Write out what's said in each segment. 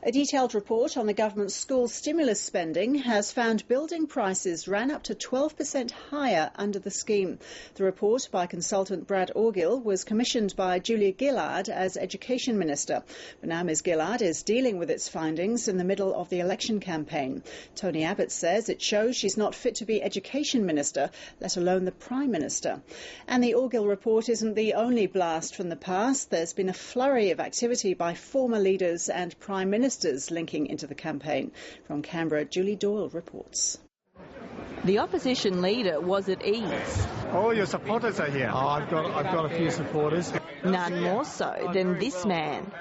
A detailed report on the government's school stimulus spending has found building prices ran up to 12% higher under the scheme. The report by consultant Brad Orgill was commissioned by Julia Gillard as Education Minister. But now Ms Gillard is dealing with its findings in the middle of the election campaign. Tony Abbott says it shows she's not fit to be Education Minister, let alone the Prime Minister. And the Orgill report isn't the only blast from the past. There's been a flurry of activity by former leaders and Prime Ministers linking into the campaign. From Canberra, Julie Doyle reports. The opposition leader was at ease. All your supporters are here. I've got a few supporters. None more so than this man.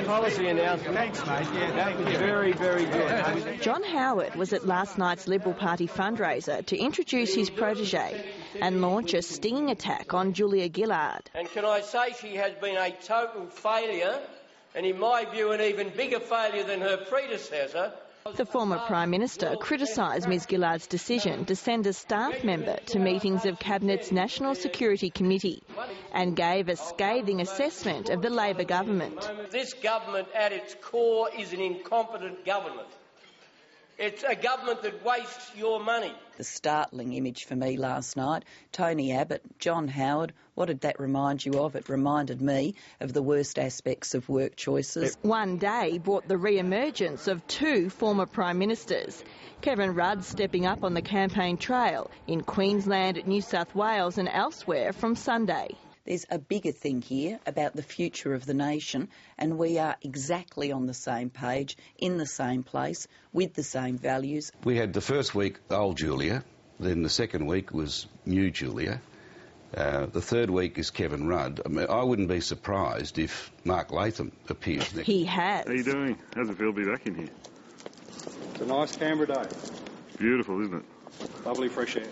Policy announcement. Thanks, mate. Yeah, that was very, very good. John Howard was at last night's Liberal Party fundraiser to introduce his protégé and launch a stinging attack on Julia Gillard. And can I say she has been a total failure, and in my view an even bigger failure than her predecessor. The former Prime Minister criticised Ms Gillard's decision to send a staff member to meetings of Cabinet's National Security Committee and gave a scathing assessment of the Labor government. This government at its core is an incompetent government. It's a government that wastes your money. The startling image for me last night, Tony Abbott, John Howard, what did that remind you of? It reminded me of the worst aspects of work choices. One day brought the re-emergence of two former Prime Ministers. Kevin Rudd stepping up on the campaign trail in Queensland, New South Wales and elsewhere from Sunday. There's a bigger thing here about the future of the nation, and we are exactly on the same page, in the same place, with the same values. We had the first week old Julia, then the second week was new Julia. The third week is Kevin Rudd. I mean, I wouldn't be surprised if Mark Latham appears next. He has. How are you doing? How's it feel to be back in here? It's a nice Canberra day. Beautiful, isn't it? Lovely fresh air.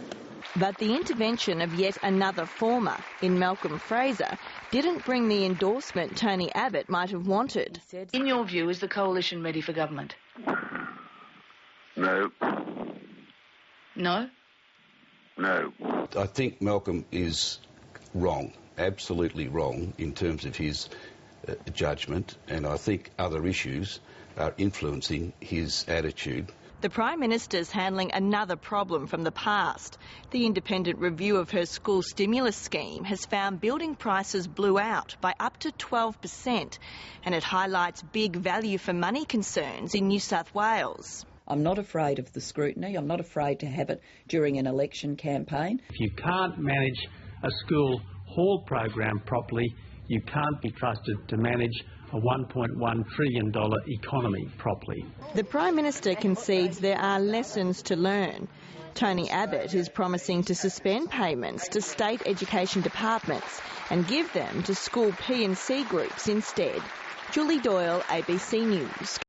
But the intervention of yet another former, in Malcolm Fraser, didn't bring the endorsement Tony Abbott might have wanted. In your view, is the coalition ready for government? No. No? No. I think Malcolm is wrong, absolutely wrong, in terms of his judgment, and I think other issues are influencing his attitude. The Prime Minister's handling another problem from the past. The independent review of her school stimulus scheme has found building prices blew out by up to 12%, and it highlights big value for money concerns in New South Wales. I'm not afraid of the scrutiny. I'm not afraid to have it during an election campaign. If you can't manage a school hall program properly, you can't be trusted to manage a $1.1 trillion economy properly. The Prime Minister concedes there are lessons to learn. Tony Abbott is promising to suspend payments to state education departments and give them to school P&C groups instead. Julie Doyle, ABC News.